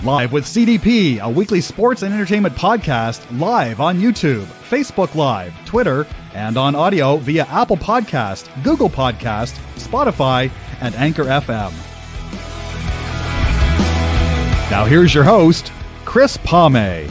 Live with CDP, a weekly sports and entertainment podcast live on YouTube, Facebook Live, Twitter, and on audio via Apple Podcast, Google Podcast, Spotify, and Anchor FM. Now here's your host, Chris Palme.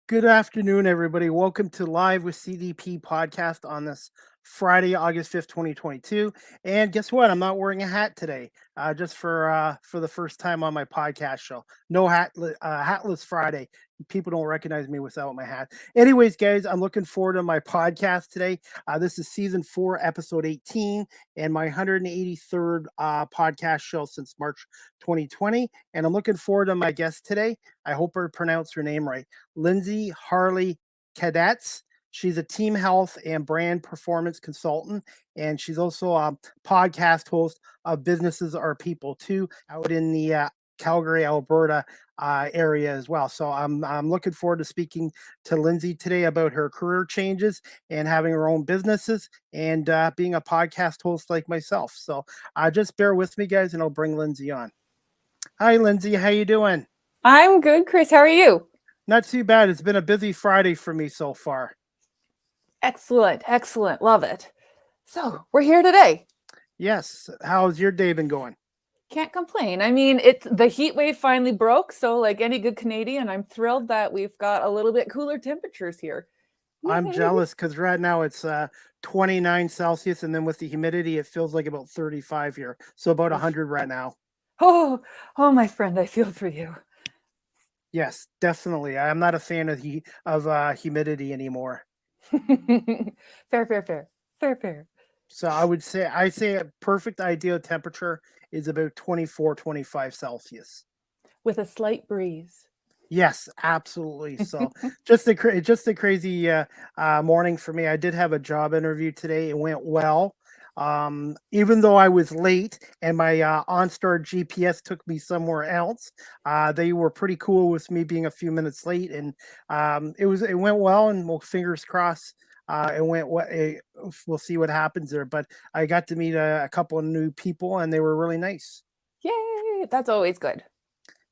Good afternoon, everybody. Welcome to Live with CDP podcast on this Friday, August 5th, 2022. And guess what? I'm not wearing a hat today, just for the first time on my podcast show. No hat, hatless Friday. People don't recognize me without my hat. Anyways, guys, I'm looking forward to my podcast today. This is season 4, episode 18, and my 183rd podcast show since March 2020. And I'm looking forward to my guest today. I hope I pronounced her name right. Lindsay Harle-Kadatz. She's a team health and brand performance consultant, and she's also a podcast host of Businesses Are People too, out in the Calgary, Alberta area as well. So I'm looking forward to speaking to Lindsay today about her career changes and having her own businesses and being a podcast host like myself. So just bear with me, guys, and I'll bring Lindsay on. Hi, Lindsay. How you doing? I'm good, Chris. How are you? Not too bad. It's been a busy Friday for me so far. Excellent. Excellent. Love it. So we're here today. Yes. How's your day been going? Can't complain. I mean, the heat wave finally broke. So like any good Canadian, I'm thrilled that we've got a little bit cooler temperatures here. I'm jealous because right now it's 29 Celsius. And then with the humidity, it feels like about 35 here. So about 100 right now. Oh, my friend, I feel for you. Yes, definitely. I'm not a fan of humidity anymore. Fair. So I say a perfect ideal temperature is about 24, 25 Celsius. With a slight breeze. Yes, absolutely. So just a crazy morning for me. I did have a job interview today. It went well. Even though I was late and my OnStar GPS took me somewhere else, they were pretty cool with me being a few minutes late, and it went well. And well, fingers crossed, we'll see what happens there. But I got to meet a couple of new people, and they were really nice. Yay! That's always good.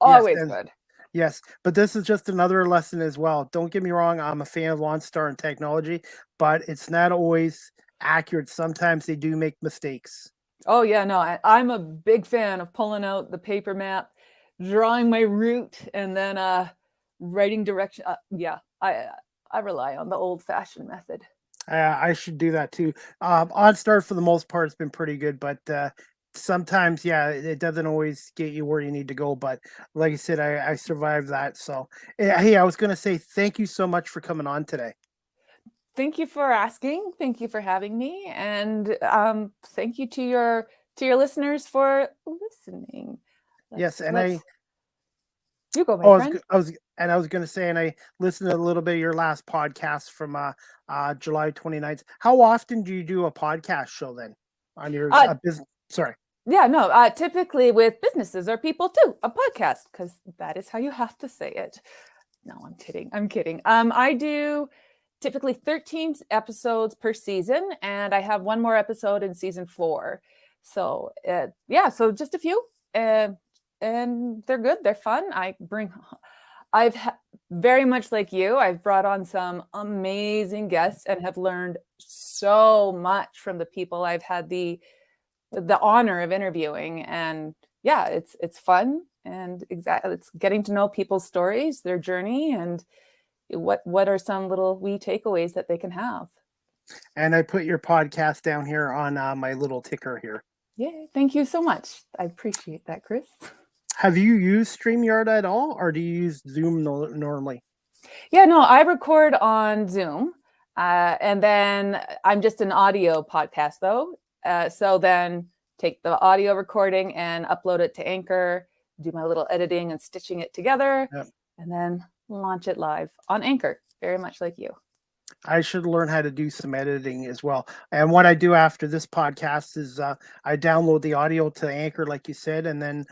Always good. Yes, but this is just another lesson as well. Don't get me wrong, I'm a fan of OnStar and technology, but it's not always accurate. Sometimes they do make mistakes. Oh yeah, no, I'm a big fan of pulling out the paper map, drawing my route, and then writing direction. I rely on the old-fashioned method. I should do that too. OnStar for the most part has been pretty good, but sometimes, yeah, it doesn't always get you where you need to go. But like I said, I survived that. So hey, I was going to say thank you so much for coming on today. Thank you for asking. Thank you for having me, and thank you to your listeners for listening. You go, my friend. I was going to say, and I listened to a little bit of your last podcast from July 29th. How often do you do a podcast show then on your business? Sorry. Yeah, no. Typically with Businesses Are People too, a podcast, because that is how you have to say it. No, I'm kidding. I do typically 13 episodes per season, and I have one more episode in season 4. So so just a few, and they're good. They're fun. I've very much like you, I've brought on some amazing guests and have learned so much from the people I've had the honor of interviewing. And yeah, it's fun, and it's getting to know people's stories, their journey, and what are some little wee takeaways that they can have. And I put your podcast down here on my little ticker here. Yeah, thank you so much. I appreciate that, Chris. Have you used StreamYard at all, or do you use Zoom normally? Yeah, no, I record on Zoom, and then I'm just an audio podcast though. So then take the audio recording and upload it to Anchor, do my little editing and stitching it together, and then launch it live on Anchor, very much like you. I should learn how to do some editing as well. And what I do after this podcast is I download the audio to Anchor, like you said, and then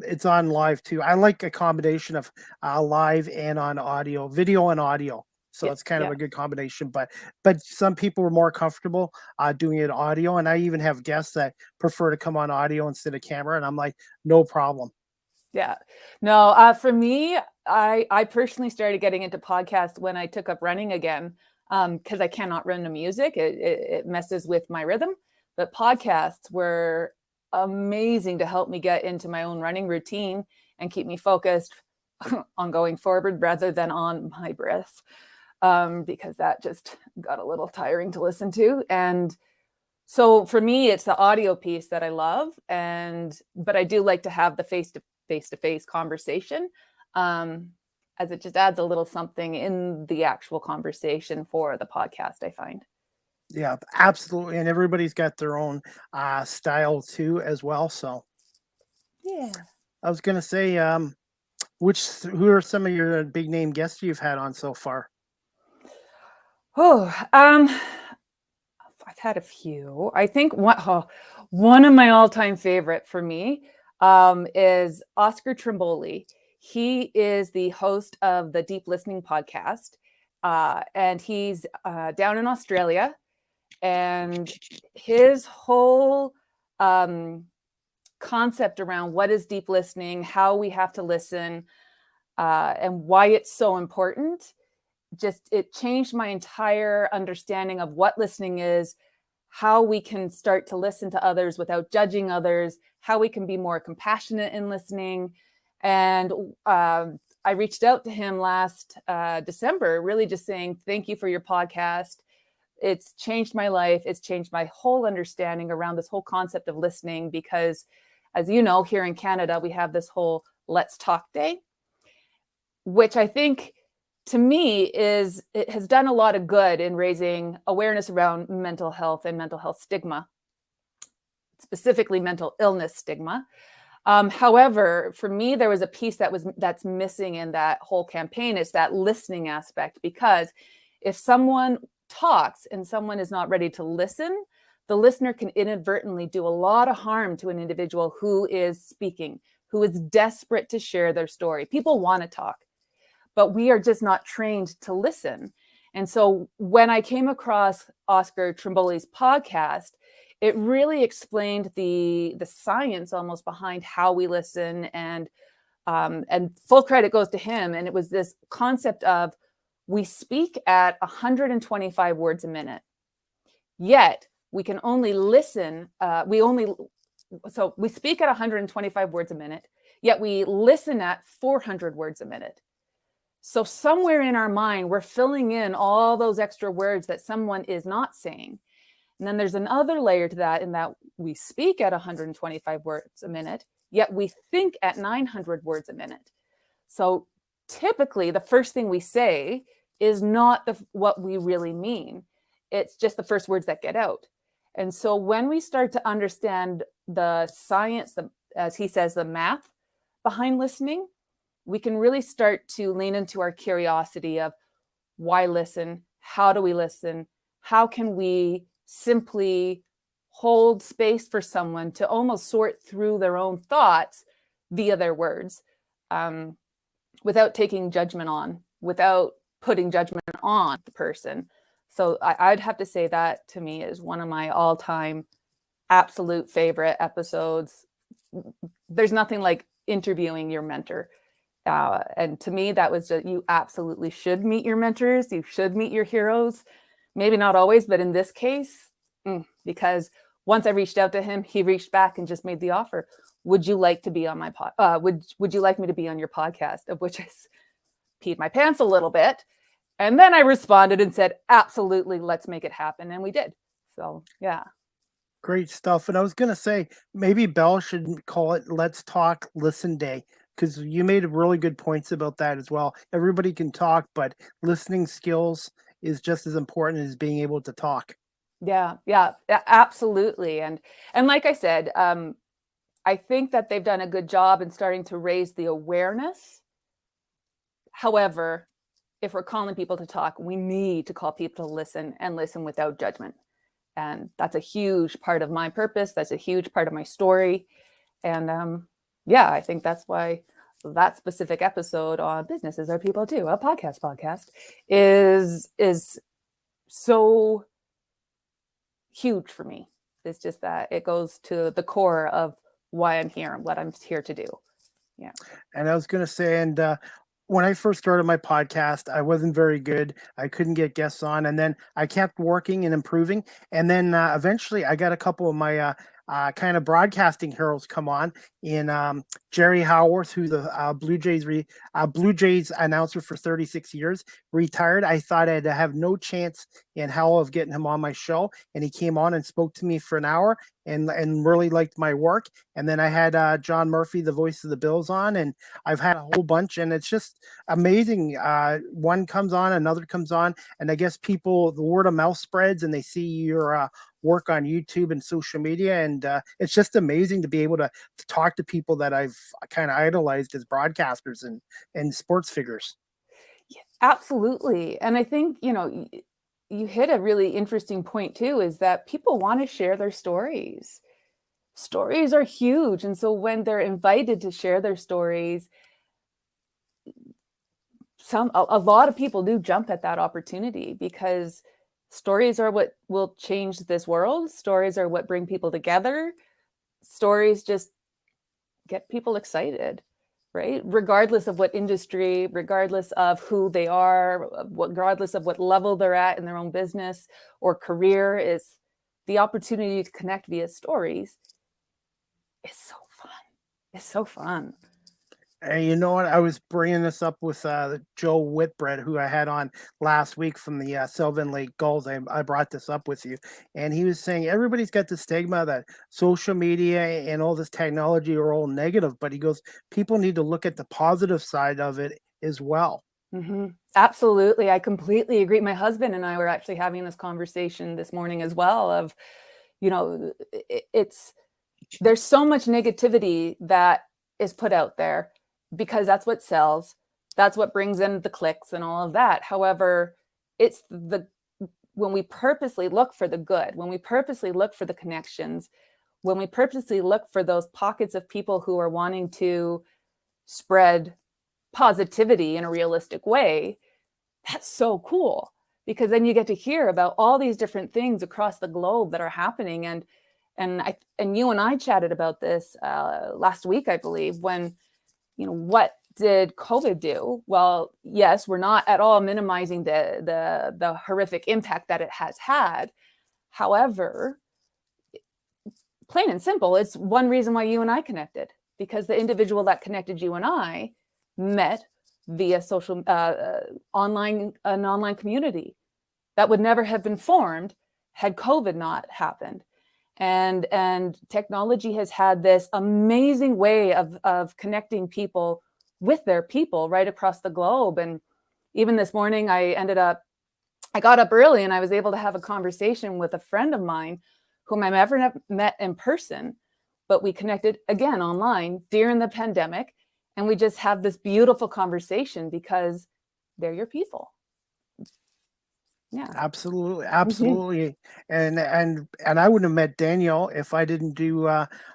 it's on live too. I like a combination of live and on audio, video and audio. So Yeah, it's kind of yeah, a good combination. But some people are more comfortable doing it audio, and I even have guests that prefer to come on audio instead of camera, and I'm like, no problem. yeah. No, for me, I personally started getting into podcasts when I took up running again, because I cannot run to music. It messes with my rhythm. But podcasts were amazing to help me get into my own running routine and keep me focused on going forward rather than on my breath, because that just got a little tiring to listen to. And so for me, it's the audio piece that I love, but I do like to have the face-to-face conversation, as it just adds a little something in the actual conversation for the podcast, I find. Yeah, absolutely. And everybody's got their own style too, as well. So Yeah. I was gonna say, who are some of your big name guests you've had on so far? Oh, I've had a few. I think one of my all-time favorite for me is Oscar Trimboli. He is the host of the Deep Listening podcast, and he's down in Australia. And his whole concept around what is deep listening, how we have to listen, and why it's so important, it changed my entire understanding of what listening is, how we can start to listen to others without judging others, how we can be more compassionate in listening. And I reached out to him last December, really just saying, thank you for your podcast. It's changed my life. It's changed my whole understanding around this whole concept of listening, because as you know, here in Canada, we have this whole Let's Talk Day, which I think to me it has done a lot of good in raising awareness around mental health and mental health stigma, specifically mental illness stigma. However, for me, there was a piece that's missing in that whole campaign. It's that listening aspect, because if someone talks and someone is not ready to listen, the listener can inadvertently do a lot of harm to an individual who is speaking, who is desperate to share their story. People want to talk, but we are just not trained to listen. And so when I came across Oscar Trimboli's podcast, it really explained the science almost behind how we listen, and full credit goes to him. And it was this concept of, we speak at 125 words a minute, yet we can only listen. So we speak at 125 words a minute, yet we listen at 400 words a minute. So somewhere in our mind, we're filling in all those extra words that someone is not saying. And then there's another layer to that, in that we speak at 125 words a minute, yet we think at 900 words a minute. So typically, the first thing we say is not what we really mean. It's just the first words that get out. And so when we start to understand the science, as he says, the math behind listening, we can really start to lean into our curiosity of why listen, how do we listen, how can we simply hold space for someone to almost sort through their own thoughts via their words, without taking judgment on, without putting judgment on the person. So I'd have to say that to me is one of my all-time absolute favorite episodes. There's nothing like interviewing your mentor. And to me, that was just, you absolutely should meet your mentors. You should meet your heroes. Maybe not always, but in this case, because once I reached out to him, he reached back and just made the offer. Would you like to be on my would you like me to be on your podcast? Of which I peed my pants a little bit. And then I responded and said, absolutely, let's make it happen. And we did. So, yeah. Great stuff. And I was going to say, maybe Bell should call it Let's Talk Listen Day, because you made really good points about that as well. Everybody can talk, but listening skills is just as important as being able to talk. Yeah, absolutely. And like I said, I think that they've done a good job in starting to raise the awareness. However, if we're calling people to talk, we need to call people to listen and listen without judgment. And that's a huge part of my purpose. That's a huge part of my story. And yeah, I think that's why that specific episode on Businesses Are People Too, a podcast is so huge for me. It's just that it goes to the core of why I'm here and what I'm here to do. Yeah. And I was going to say, and when I first started my podcast, I wasn't very good. I couldn't get guests on. And then I kept working and improving. And then eventually I got a couple of my kind of broadcasting heroes come on in Jerry Howarth, who's a Blue Jays announcer for 36 years, retired. I thought I'd have no chance in hell of getting him on my show. And he came on and spoke to me for an hour and really liked my work. And then I had John Murphy, the voice of the Bills, on, and I've had a whole bunch, and it's just amazing. One comes on, another comes on, and I guess people, the word of mouth spreads, and they see your work on YouTube and social media, and it's just amazing to be able to talk to people that I've kind of idolized as broadcasters and sports figures. Yeah, absolutely. And I think, you hit a really interesting point too, is that people want to share their stories. Stories are huge. And so when they're invited to share their stories, a lot of people do jump at that opportunity, because stories are what will change this world. Stories are what bring people together. Stories just get people excited, right? Regardless of what industry, regardless of who they are, regardless of what level they're at in their own business or career, is the opportunity to connect via stories. It's so fun. It's so fun. And you know what? I was bringing this up with Joe Whitbread, who I had on last week from the Sylvan Lake Gulls. I brought this up with you. And he was saying everybody's got the stigma that social media and all this technology are all negative. But he goes, people need to look at the positive side of it as well. Mm-hmm. Absolutely. I completely agree. My husband and I were actually having this conversation this morning as well of, there's so much negativity that is put out there, because that's what sells. That's what brings in the clicks and all of that. However, it's when we purposely look for the good, when we purposely look for the connections, when we purposely look for those pockets of people who are wanting to spread positivity in a realistic way, that's so cool, because then you get to hear about all these different things across the globe that are happening. And you and I chatted about this last week, I believe, when, what did COVID do? Well, yes, we're not at all minimizing the horrific impact that it has had. However, plain and simple, it's one reason why you and I connected, because the individual that connected you and I met via social online community that would never have been formed had COVID not happened. And technology has had this amazing way of connecting people with their people right across the globe. And even this morning, I got up early and I was able to have a conversation with a friend of mine whom I've never met in person, but we connected again online during the pandemic. And we just have this beautiful conversation because they're your people. Yeah, absolutely. And I wouldn't have met Danielle if I didn't do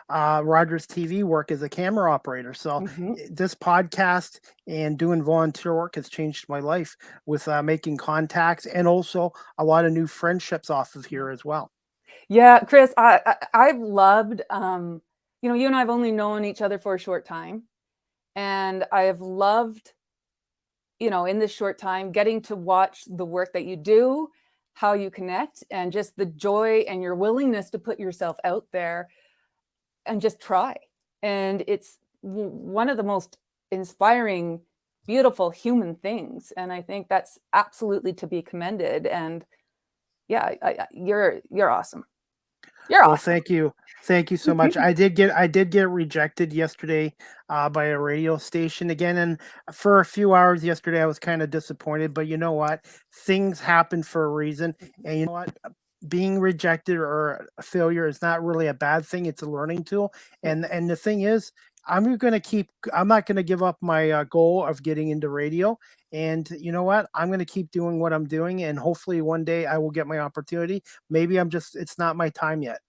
Rogers TV work as a camera operator. So this podcast and doing volunteer work has changed my life with making contacts and also a lot of new friendships off of here as well. Yeah, Chris, I've loved, you and I've only known each other for a short time, and I have loved, in this short time, getting to watch the work that you do, how you connect, and just the joy and your willingness to put yourself out there and just try. And it's one of the most inspiring, beautiful human things. And I think that's absolutely to be commended. And yeah, you're awesome. You're awesome. Well, thank you so much. I did get rejected yesterday by a radio station again, and for a few hours yesterday I was kind of disappointed, but you know what, things happen for a reason. And you know what, being rejected or a failure is not really a bad thing. It's a learning tool. And the thing is, I'm not going to give up my goal of getting into radio. And you know what? I'm going to keep doing what I'm doing. And hopefully one day I will get my opportunity. Maybe it's not my time yet.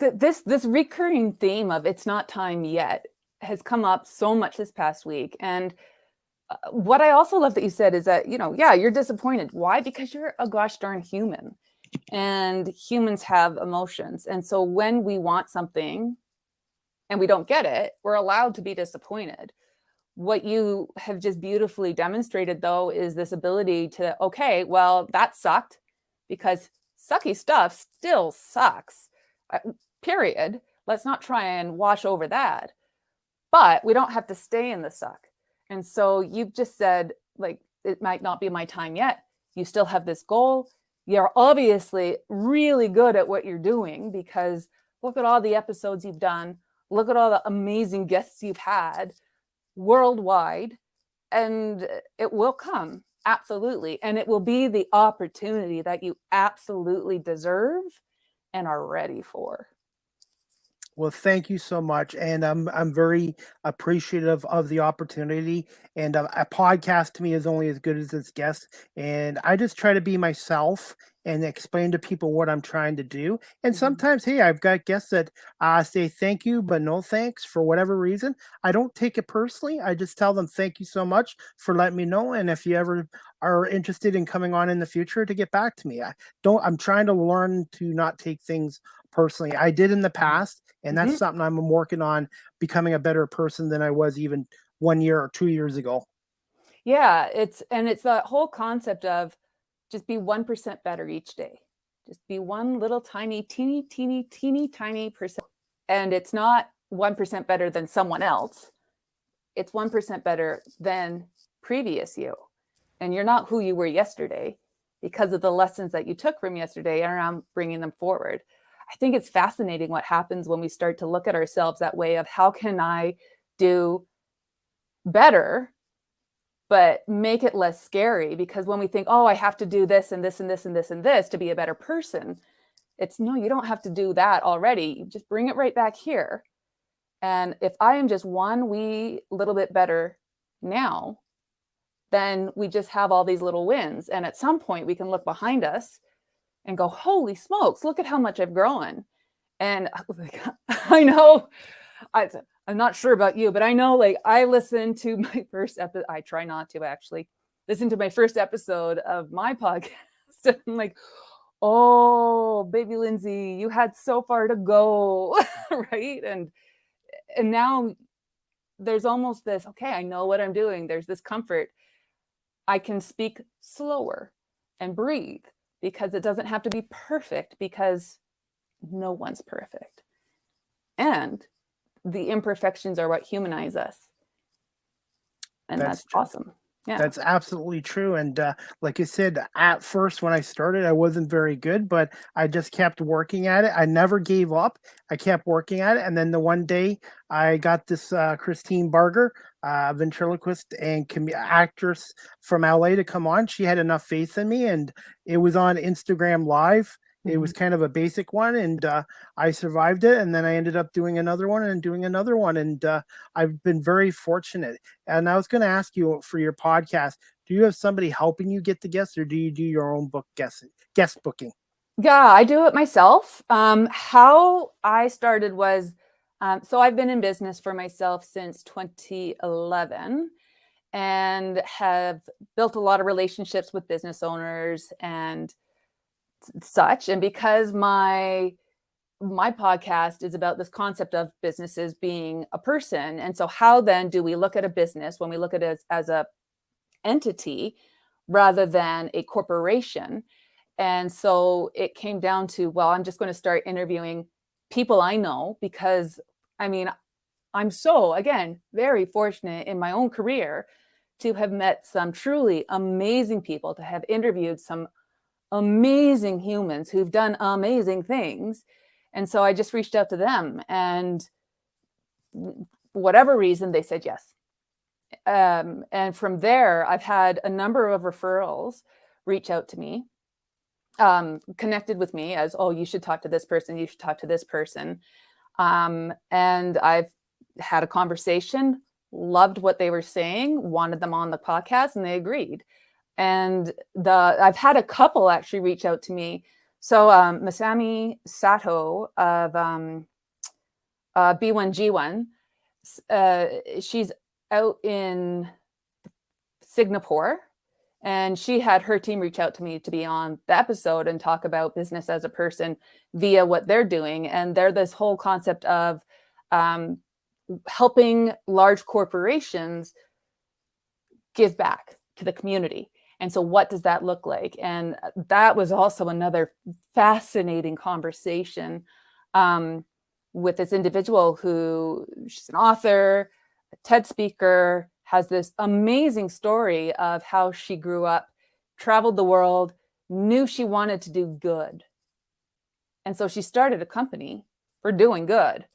This recurring theme of it's not time yet has come up so much this past week. And what I also love that you said is that, yeah, you're disappointed. Why? Because you're a gosh darn human, and humans have emotions. And so when we want something and we don't get it, we're allowed to be disappointed. What you have just beautifully demonstrated, though, is this ability to, okay, well, that sucked, because sucky stuff still sucks, period. Let's not try and wash over that. But we don't have to stay in the suck. And so you've just said, like, it might not be my time yet. You still have this goal. You're obviously really good at what you're doing, because look at all the episodes you've done. Look at all the amazing guests you've had worldwide, and it will come. Absolutely. And it will be the opportunity that you absolutely deserve and are ready for. Well, thank you so much, and I'm very appreciative of the opportunity. And a podcast to me is only as good as its guest. And I just try to be myself and explain to people what I'm trying to do. And sometimes, hey, I've got guests that say thank you, but no thanks for whatever reason. I don't take it personally. I just tell them thank you so much for letting me know. And if you ever are interested in coming on in the future, to get back to me. I'm trying to learn to not take things personally. I did in the past, and that's something I'm working on, becoming a better person than I was even 1 year or 2 years ago. Yeah, it's that whole concept of just be 1% better each day. Just be one little tiny, teeny tiny percent. And it's not 1% better than someone else. It's 1% better than previous you. And you're not who you were yesterday because of the lessons that you took from yesterday, and I'm bringing them forward. I think it's fascinating what happens when we start to look at ourselves that way of how can I do better, but make it less scary. Because when we think, oh, I have to do this and this and this and this and this to be a better person, it's no, you don't have to do that already. You just bring it right back here. And if I am just one wee little bit better now, then we just have all these little wins. And at some point we can look behind us and go, holy smokes, look at how much I've grown. And I know, I'm not sure about you, but I know, like, I listened to my first episode. I try not to actually listen to my first episode of my podcast. And I'm like, oh, baby Lindsay, you had so far to go, right? And now there's almost this, okay, I know what I'm doing. There's this comfort. I can speak slower and breathe, because it doesn't have to be perfect, because no one's perfect. And the imperfections are what humanize us. And that's awesome. Yeah. That's absolutely true. And like you said, at first when I started, I wasn't very good, but I just kept working at it. I never gave up. I kept working at it. And then the one day I got this Christine Barger, ventriloquist and actress from LA, to come on. She had enough faith in me, and it was on Instagram Live. It was kind of a basic one, and I survived it. And then I ended up doing another one and doing another one. And I've been very fortunate. And I was going to ask you, for your podcast, do you have somebody helping you get the guests, or do you do your own guest booking? Yeah, I do it myself. How I started was, so I've been in business for myself since 2011, and have built a lot of relationships with business owners and such. And because my podcast is about this concept of businesses being a person, and so how then do we look at a business when we look at it as a entity rather than a corporation? And so it came down to, well, I'm just going to start interviewing people I know, because I mean, I'm so, again, very fortunate in my own career to have met some truly amazing people, to have interviewed some amazing humans who've done amazing things. And so I just reached out to them, and for whatever reason, they said yes. And from there, I've had a number of referrals reach out to me, connected with me as, oh, you should talk to this person, you should talk to this person. And I've had a conversation, loved what they were saying, wanted them on the podcast, and they agreed. And I've had a couple actually reach out to me. So Masami Sato of B1G1, she's out in Singapore, and she had her team reach out to me to be on the episode and talk about business as a person via what they're doing. And they're this whole concept of helping large corporations give back to the community. And so what does that look like? And that was also another fascinating conversation with this individual who, she's an author, a TED speaker, has this amazing story of how she grew up, traveled the world, knew she wanted to do good. And so she started a company for doing good.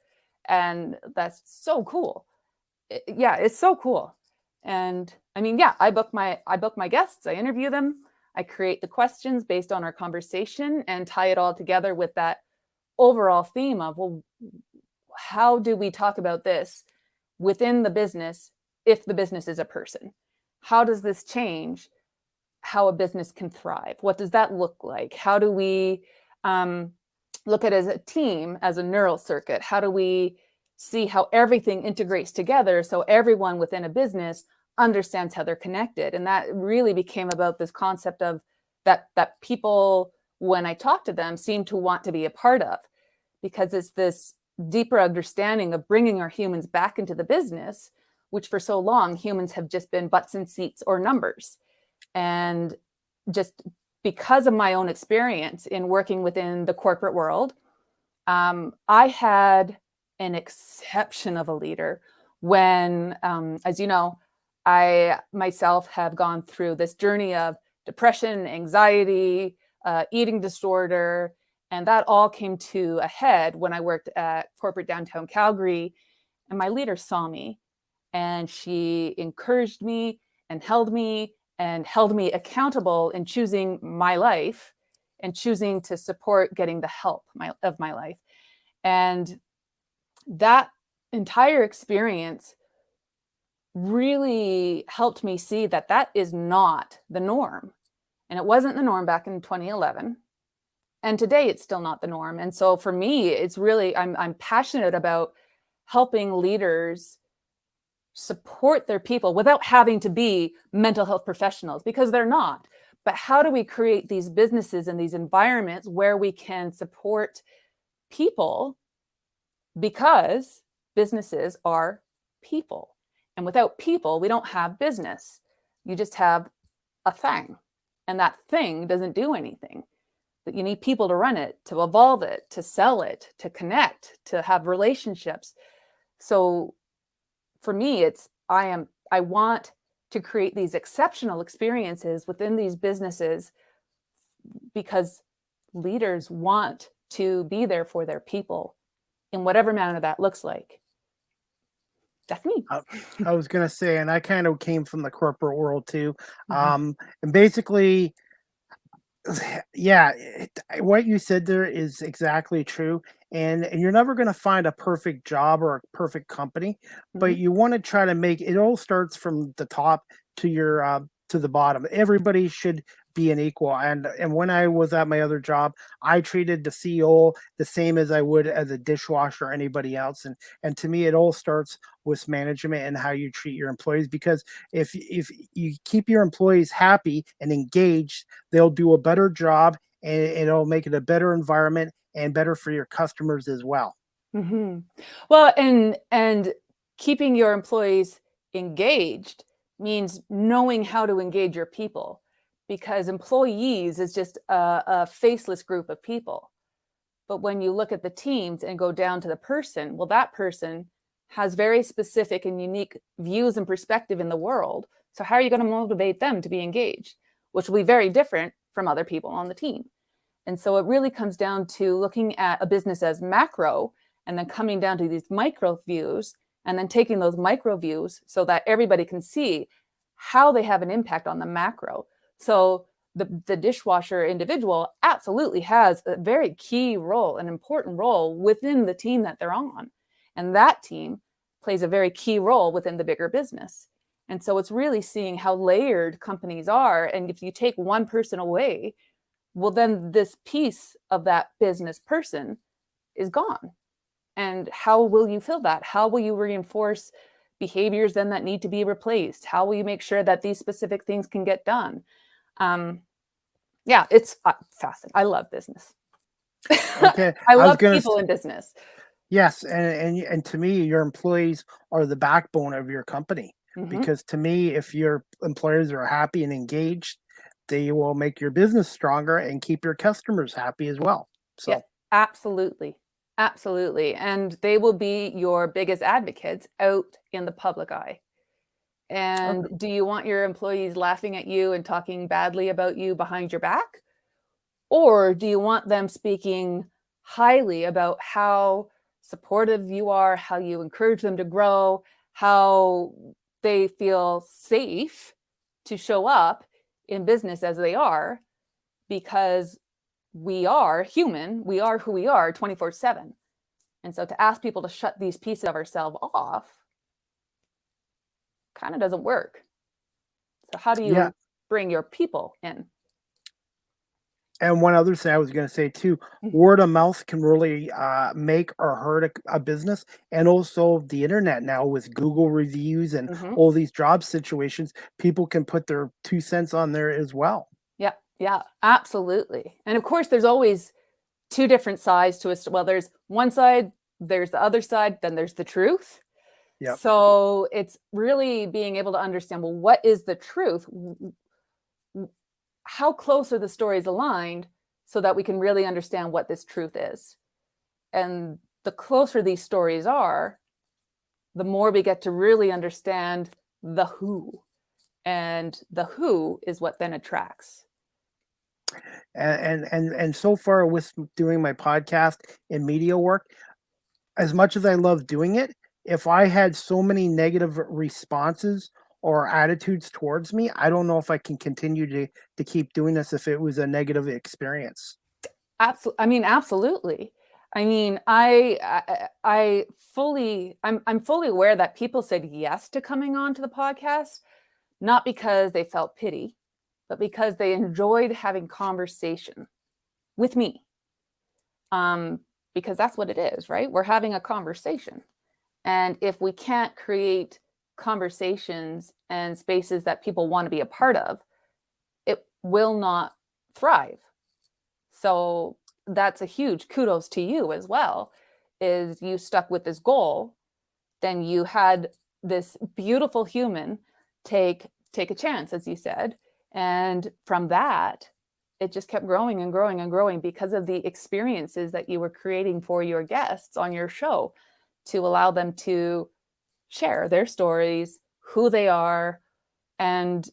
And that's so cool. It's so cool. And I mean, I book my guests, I interview them, I create the questions based on our conversation and tie it all together with that overall theme of, well, how do we talk about this within the business if the business is a person? How does this change how a business can thrive? What does that look like? How do we look at it as a team, as a neural circuit? How do we see how everything integrates together so everyone within a business understands how they're connected? And that really became about this concept of that people, when I talk to them, seem to want to be a part of, because it's this deeper understanding of bringing our humans back into the business, which for so long humans have just been butts in seats or numbers. And just because of my own experience in working within the corporate world, I had an exception of a leader when, as you know, I myself have gone through this journey of depression, anxiety, eating disorder, and that all came to a head when I worked at corporate downtown Calgary. And my leader saw me, and she encouraged me and held me accountable in choosing my life and choosing to support getting the help of my life. And that entire experience really helped me see that that is not the norm. And it wasn't the norm back in 2011. And today it's still not the norm. And so for me, it's really, I'm passionate about helping leaders support their people without having to be mental health professionals, because they're not. But how do we create these businesses and these environments where we can support people, because businesses are people. And without people, we don't have business. You just have a thing. And that thing doesn't do anything. But you need people to run it, to evolve it, to sell it, to connect, to have relationships. So for me, I want to create these exceptional experiences within these businesses, because leaders want to be there for their people in whatever manner that looks like. That's me. I was going to say, and I kind of came from the corporate world too. And basically, what you said there is exactly true. And you're never going to find a perfect job or a perfect company, but you want to try to make it all starts from the top to your to the bottom. Everybody should be an equal. And when I was at my other job, I treated the CEO the same as I would as a dishwasher or anybody else. And to me, it all starts with management and how you treat your employees, because if you keep your employees happy and engaged, they'll do a better job, and it'll make it a better environment and better for your customers as well. Well, and keeping your employees engaged means knowing how to engage your people, because employees is just a faceless group of people. But when you look at the teams and go down to the person, well, that person has very specific and unique views and perspective in the world. So how are you going to motivate them to be engaged, which will be very different from other people on the team? And so it really comes down to looking at a business as macro, and then coming down to these micro views, and then taking those micro views so that everybody can see how they have an impact on the macro. So the dishwasher individual absolutely has a very key role, an important role within the team that they're on. And that team plays a very key role within the bigger business. And so it's really seeing how layered companies are. And if you take one person away, well, then this piece of that business person is gone. And how will you fill that? How will you reinforce behaviors then that need to be replaced? How will you make sure that these specific things can get done? Yeah, it's fascinating. I love business. Okay. I love people in business. Yes, and to me, your employees are the backbone of your company. Because to me, if your employees are happy and engaged, they will make your business stronger and keep your customers happy as well. So Yeah, absolutely. Absolutely. And they will be your biggest advocates out in the public eye. And do you want your employees laughing at you and talking badly about you behind your back? Or do you want them speaking highly about how supportive you are, how you encourage them to grow, how they feel safe to show up in business as they are? Because we are human, we are who we are 24/7. And so to ask people to shut these pieces of ourselves off kind of doesn't work. So how do you bring your people in? And one other thing I was going to say too, word of mouth can really make or hurt a business, and also the internet now with Google reviews and all these job situations, people can put their 2 cents on there as well. Yeah, absolutely. And of course, there's always two different sides to it. Well, there's one side, there's the other side, then there's the truth. Yeah. So it's really being able to understand, well, what is the truth? How close are the stories aligned so that we can really understand what this truth is? And the closer these stories are, the more we get to really understand the who. And the who is what then attracts. And so far with doing my podcast and media work, as much as I love doing it, if I had so many negative responses or attitudes towards me, I don't know if I can continue to keep doing this if it was a negative experience. Absolutely. I mean, I'm fully aware that people said yes to coming on to the podcast, not because they felt pity, but because they enjoyed having conversation with me. Because that's what it is, right? We're having a conversation. And if we can't create conversations and spaces that people want to be a part of, it will not thrive. So that's a huge kudos to you as well, is you stuck with this goal. Then you had this beautiful human take a chance, as you said. And from that, it just kept growing and growing and growing because of the experiences that you were creating for your guests on your show to allow them to share their stories, who they are, and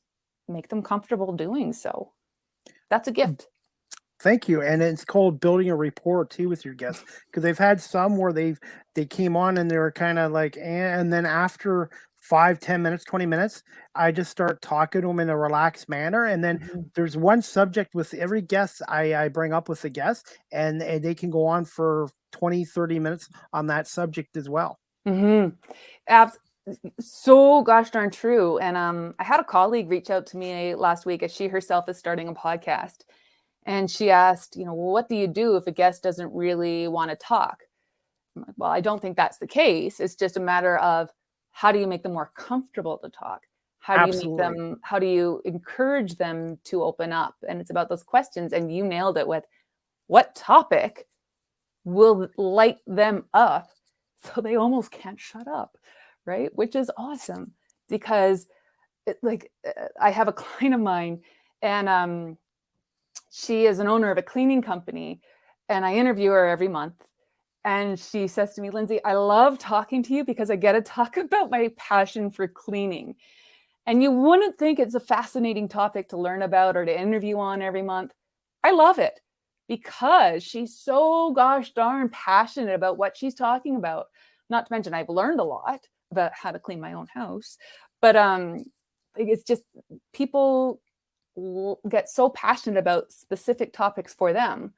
make them comfortable doing so. That's a gift. Thank you. And it's called building a rapport too with your guests, because they've had some where they came on and they were kind of like, and then after 5, 10 minutes, 20 minutes, I just start talking to them in a relaxed manner. And then there's one subject with every guest I bring up with the guest, and they can go on for 20, 30 minutes on that subject as well. So gosh darn true. And I had a colleague reach out to me last week as she herself is starting a podcast. And she asked, well, what do you do if a guest doesn't really want to talk? I'm like, well, I don't think that's the case. It's just a matter of how do you make them more comfortable to talk? How do you encourage them to open up? And it's about those questions. And you nailed it with what topic will light them up so they almost can't shut up, right? Which is awesome because I have a client of mine and she is an owner of a cleaning company, and I interview her every month. And she says to me, Lindsay, I love talking to you because I get to talk about my passion for cleaning. And you wouldn't think it's a fascinating topic to learn about or to interview on every month. I love it because she's so gosh darn passionate about what she's talking about. Not to mention I've learned a lot about how to clean my own house. But it's just people get so passionate about specific topics for them.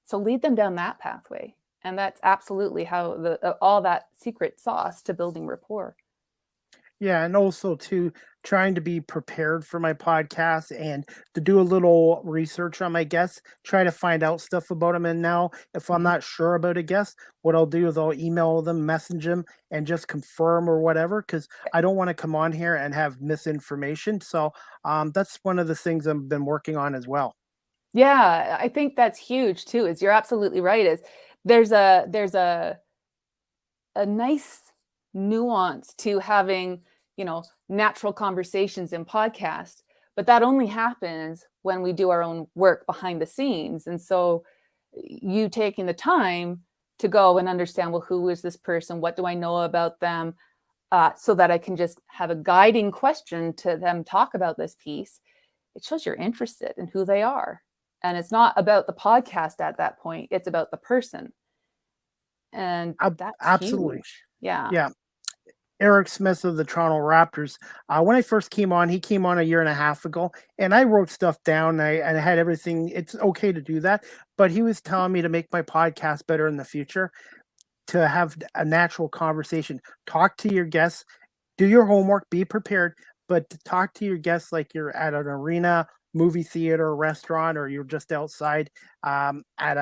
So lead them down that pathway. And that's absolutely how all that secret sauce to building rapport. Yeah, and also too, trying to be prepared for my podcast and to do a little research on my guests, try to find out stuff about them. And now, if I'm Mhm. not sure about a guest, what I'll do is I'll email them, message them, and just confirm or whatever, because I don't want to come on here and have misinformation. So that's one of the things I've been working on as well. Yeah, I think that's huge too. Is you're absolutely right. Is there's a nice nuance to having, natural conversations in podcasts, but that only happens when we do our own work behind the scenes. And so you taking the time to go and understand, well, who is this person? What do I know about them? So that I can just have a guiding question to them talk about this piece. It shows you're interested in who they are. And it's not about the podcast at that point. It's about the person. And that's Absolutely. huge. Yeah. Yeah. Eric Smith of the Toronto Raptors. When I first came on, he came on a year and a half ago, and I wrote stuff down. And I had everything. It's okay to do that, but he was telling me to make my podcast better in the future, to have a natural conversation, talk to your guests, do your homework, be prepared, but to talk to your guests like you're at an arena, movie theater, restaurant, or you're just outside at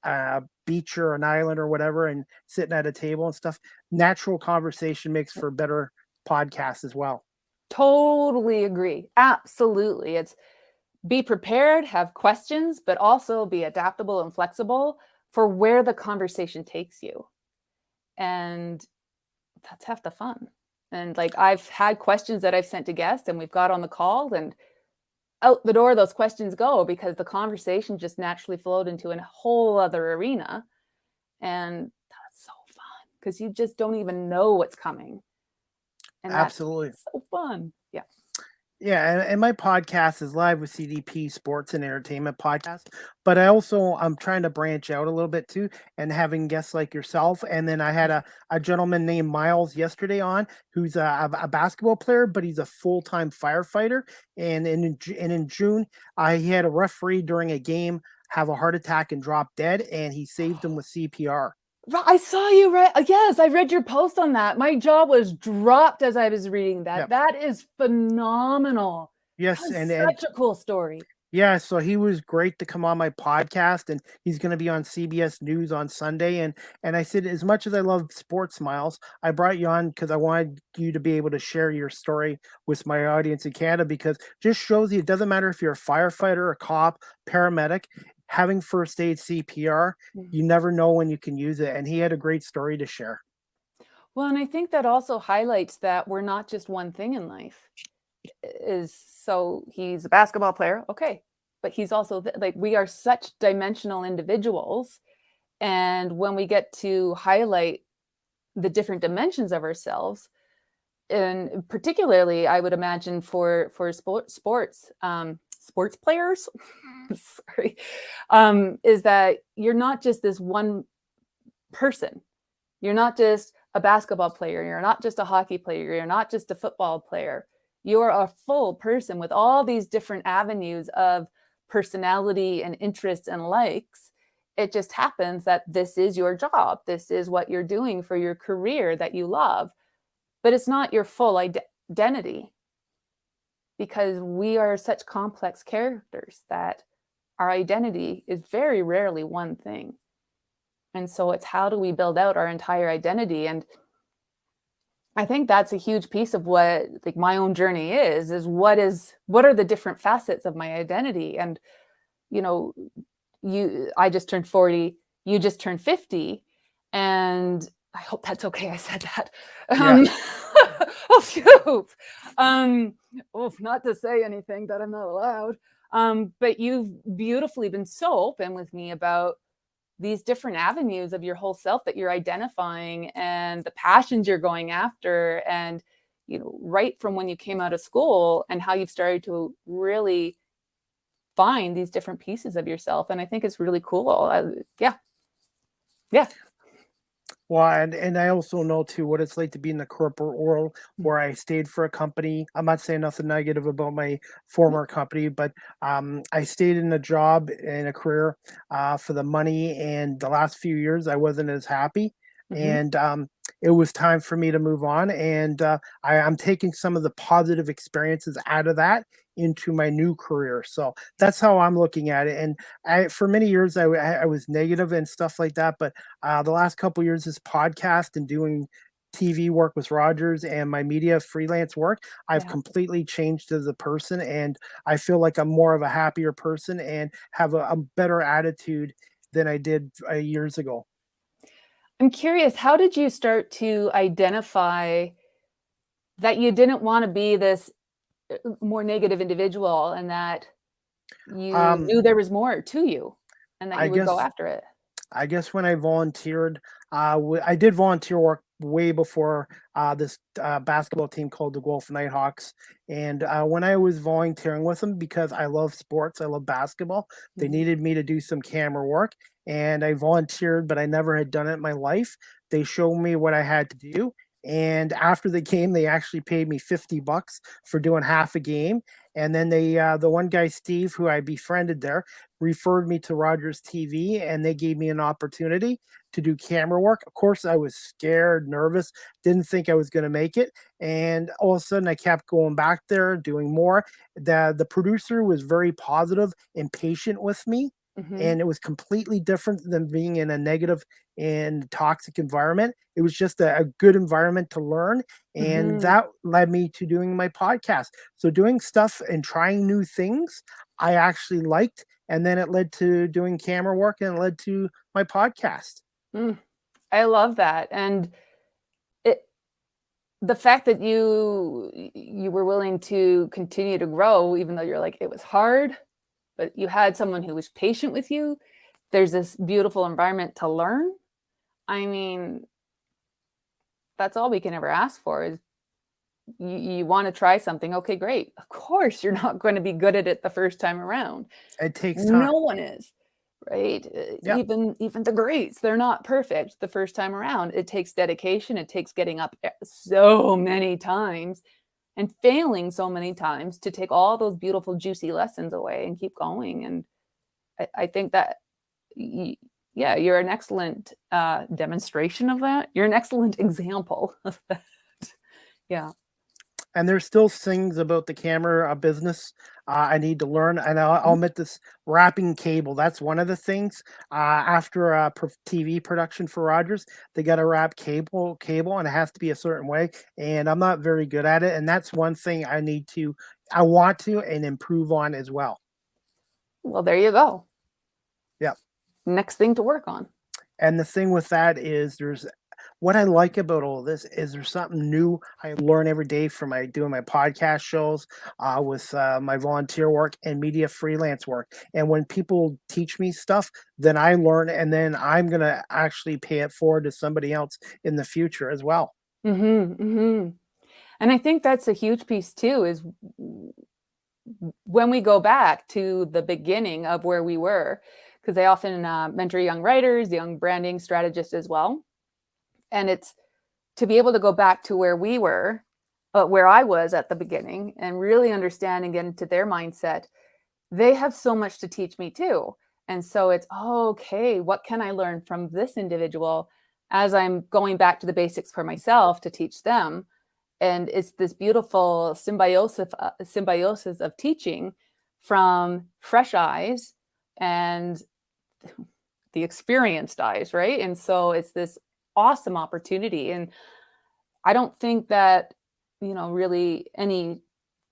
a beach or an island or whatever, and sitting at a table and stuff. Natural conversation makes for better podcasts as well. Totally agree. Absolutely. It's be prepared, have questions, but also be adaptable and flexible for where the conversation takes you. And that's half the fun. And like I've had questions that I've sent to guests and we've got on the call and out the door those questions go because the conversation just naturally flowed into a whole other arena. And that's so fun because you just don't even know what's coming. And Absolutely. that's so fun. Yeah. Yeah, and my podcast is live with CDP Sports and Entertainment Podcast, but I'm trying to branch out a little bit too, and having guests like yourself. And then I had a gentleman named Miles yesterday on, who's a basketball player, but he's a full-time firefighter. And in June, he had a referee during a game have a heart attack and drop dead, and he saved him with CPR. I saw you right. Yes, I read your post on that. My jaw was dropped as I was reading that. Yep. That is phenomenal. Yes, That's and such a cool story. yeah, so he was great to come on my podcast, and he's going to be on CBS News on Sunday. And I said, as much as I love sports, Miles, I brought you on because I wanted you to be able to share your story with my audience in Canada, because just shows you it doesn't matter if you're a firefighter, a cop, paramedic, having first aid CPR, you never know when you can use it. And he had a great story to share. Well, and I think that also highlights that we're not just one thing in life. So he's a basketball player, okay, but he's also like we are such dimensional individuals, and when we get to highlight the different dimensions of ourselves, and particularly I would imagine for sports players, sorry, is that you're not just this one person. You're not just a basketball player. You're not just a hockey player. You're not just a football player. You're a full person with all these different avenues of personality and interests and likes. It just happens that this is your job. This is what you're doing for your career that you love. But it's not your full identity, because we are such complex characters that our identity is very rarely one thing. And so it's how do we build out our entire identity? And I think that's a huge piece of what like my own journey is what are the different facets of my identity? And, I just turned 40, you just turned 50. And I hope that's okay. I said that. Oh, shoot. Not to say anything that I'm not allowed. But you've beautifully been so open with me about these different avenues of your whole self that you're identifying and the passions you're going after. And, right from when you came out of school and how you've started to really find these different pieces of yourself. And I think it's really cool. Yeah. Well, and I also know too what it's like to be in the corporate world Mm. where I stayed for a company. I'm not saying nothing negative about my former company, but I stayed in a job in a career for the money, and the last few years I wasn't as happy, Mm-hmm. and it was time for me to move on. And I'm taking some of the positive experiences out of that into my new career. So that's how I'm looking at it. And for many years, I was negative and stuff like that, but the last couple years, this podcast and doing TV work with Rogers and my media freelance work, I've Yeah. completely changed as a person, and I feel like I'm more of a happier person and have a better attitude than I did years ago. I'm curious, how did you start to identify that you didn't want to be this more negative individual and that you Um, knew there was more to you and that I you would go guess after it? I guess when I volunteered, I did volunteer work way before this basketball team called the Guelph Nighthawks. And when I was volunteering with them, because I love sports, I love basketball, they Mhm. needed me to do some camera work. And I volunteered, but I never had done it in my life. They showed me what I had to do. And after the game, they actually paid me $50 for doing half a game. And then the one guy, Steve, who I befriended there, referred me to Rogers TV, and they gave me an opportunity to do camera work. Of course, I was scared, nervous, didn't think I was going to make it. And all of a sudden, I kept going back there, doing more. The producer was very positive and patient with me. Mhm. And it was completely different than being in a negative and toxic environment. It was just a good environment to learn. And Mhm. that led me to doing my podcast. So, doing stuff and trying new things, I actually liked, and then it led to doing camera work and it led to my podcast. Mm. I love that, and it the fact that you were willing to continue to grow even though you're like, it was hard, but you had someone who was patient with you. There's this beautiful environment to learn. I mean, that's all we can ever ask for is you wanna try something, okay, great. Of course, you're not gonna be good at it the first time around. It takes time. No one is, right? Yeah. Even the greats, they're not perfect the first time around. It takes dedication, it takes getting up so many times and failing so many times to take all those beautiful, juicy lessons away and keep going, and I think that y yeah, you're an excellent, demonstration of that. You're an excellent example of that. Yeah. And there's still things about the camera business I need to learn. And I'll Mhm. admit this, wrapping cable. That's one of the things. After a TV production for Rogers, they got to wrap cable, and it has to be a certain way. And I'm not very good at it. And that's one thing I want to, and improve on as well. Well, there you go. Yeah. Next thing to work on. And the thing with that is there's what I like about all this is there's something new I learn every day from my doing my podcast shows, with my volunteer work and media freelance work. And when people teach me stuff, then I learn, and then I'm gonna actually pay it forward to somebody else in the future as well. Mhm, mhm. And I think that's a huge piece too is when we go back to the beginning of where we were, because I often mentor young writers, young branding strategists as well. And it's to be able to go back to where we were, where I was at the beginning and really understand and get into their mindset. They have so much to teach me too. And so it's, oh, okay, what can I learn from this individual as I'm going back to the basics for myself to teach them? And it's this beautiful symbiosis of teaching from fresh eyes and the experienced eyes, right? And so it's this awesome opportunity. And I don't think that, really any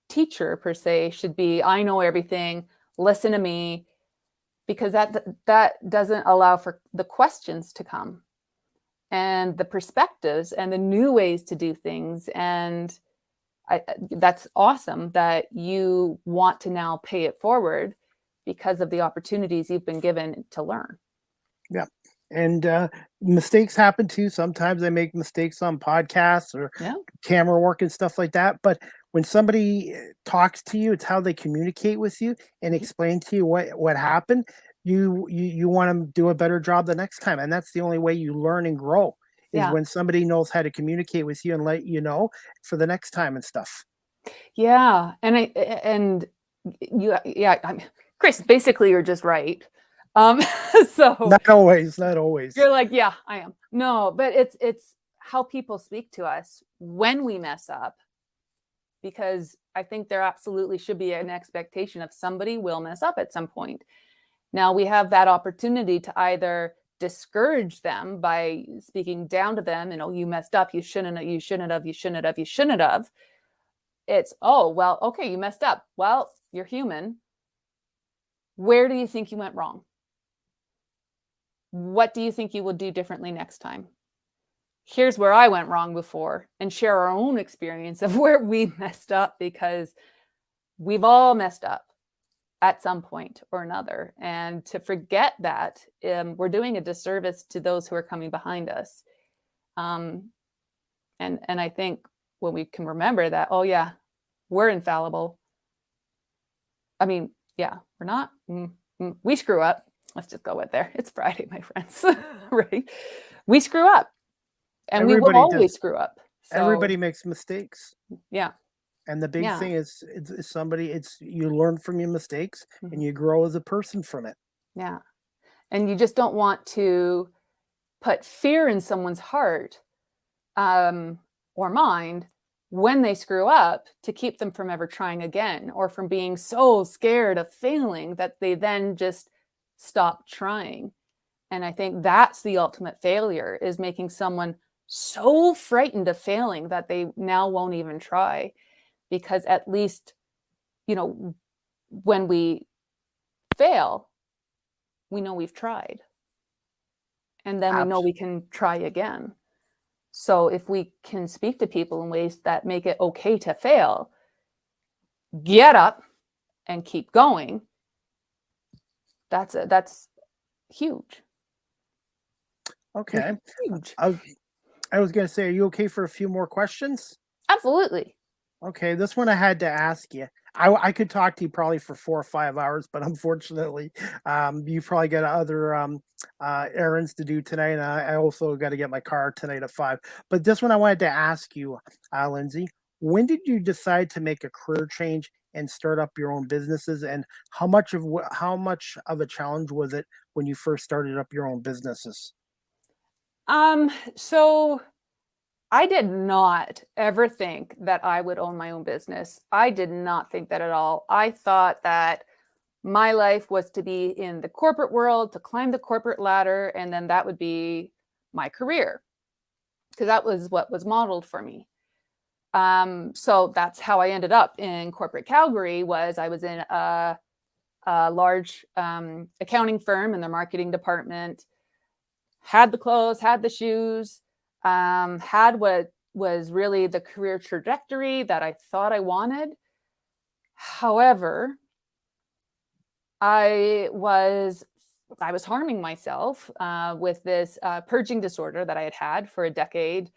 teacher per se should be, I know everything, listen to me, because that doesn't allow for the questions to come and the perspectives and the new ways to do things. And that's awesome that you want to now pay it forward because of the opportunities you've been given to learn. Yeah. And mistakes happen too. Sometimes I make mistakes on podcasts or Yeah. camera work and stuff like that. But when somebody talks to you, it's how they communicate with you and Mhm. explain to you what happened. You want to do a better job the next time, and that's the only way you learn and grow is when somebody knows how to communicate with you and let you know for the next time and stuff. Yeah. Chris, basically you're just right. So not always. You're like, yeah, I am. No, but it's how people speak to us when we mess up, because I think there absolutely should be an expectation of somebody will mess up at some point. Now we have that opportunity to either discourage them by speaking down to them and, oh, you messed up, you shouldn't have. It's, oh, well, okay, you messed up. Well, you're human. Where do you think you went wrong? What do you think you will do differently next time? Here's where I went wrong before, and share our own experience of where we messed up, because we've all messed up at some point or another. And to forget that, we're doing a disservice to those who are coming behind us. And I think when we can remember that, oh yeah, we're infallible. I mean, yeah, we're not. We screw up. Let's just go with there. It's Friday, my friends, right? We screw up, and everybody we will always screw up. So, everybody makes mistakes. Yeah. And the big thing is you learn from your mistakes and you grow as a person from it. Yeah. And you just don't want to put fear in someone's heart or mind when they screw up, to keep them from ever trying again, or from being so scared of failing that they then just stop trying. And I think that's the ultimate failure, is making someone so frightened of failing that they now won't even try. Because at least, when we fail, we know we've tried. And then we know we can try again. So if we can speak to people in ways that make it okay to fail, get up and keep going, that's huge. Okay. Huge. I was going to say, are you okay for a few more questions? Absolutely. Okay, this one I had to ask you. I could talk to you probably for 4 or 5 hours, but unfortunately, you probably got other errands to do tonight, and I also got to get my car tonight at 5. But this one I wanted to ask you, Lindsay, when did you decide to make a career change and start up your own businesses, and how much of a challenge was it when you first started up your own businesses? So I did not ever think that I would own my own business. I did not think that at all. I thought that my life was to be in the corporate world, to climb the corporate ladder, and then that would be my career, because that was what was modeled for me. So that's how I ended up in corporate Calgary. I was in a large accounting firm in their marketing department, had the clothes, had the shoes, had what was really the career trajectory that I thought I wanted. However, I was harming myself with this purging disorder that I had for a decade.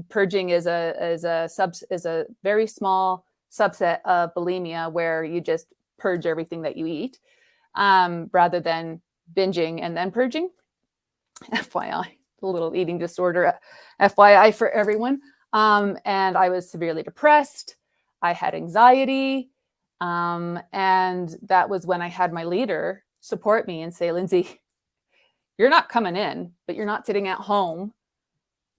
Purging is a very small subset of bulimia, where you just purge everything that you eat, rather than binging and then purging. FYI, a little eating disorder, FYI for everyone. And I was severely depressed. I had anxiety. And that was when I had my leader support me and say, Lindsay, you're not coming in, but you're not sitting at home.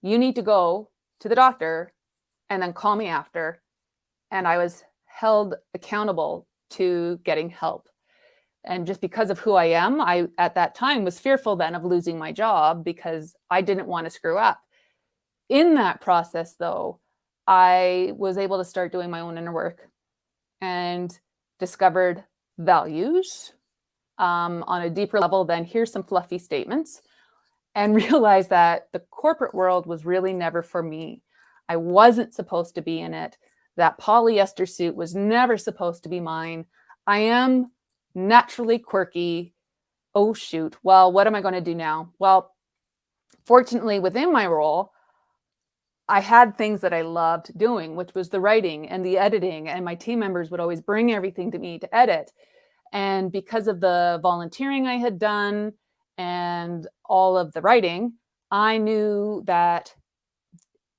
You need to go to the doctor and then call me after. And I was held accountable to getting help. And just because of who I am, I, at that time, was fearful then of losing my job, because I didn't want to screw up. In that process, though, I was able to start doing my own inner work and discovered values on a deeper level than here's some fluffy statements, and realized that the corporate world was really never for me. I wasn't supposed to be in it. That polyester suit was never supposed to be mine. I am naturally quirky. Oh, shoot. Well, what am I going to do now? Well, fortunately, within my role, I had things that I loved doing, which was the writing and the editing, and my team members would always bring everything to me to edit. And because of the volunteering I had done and all of the writing, I knew that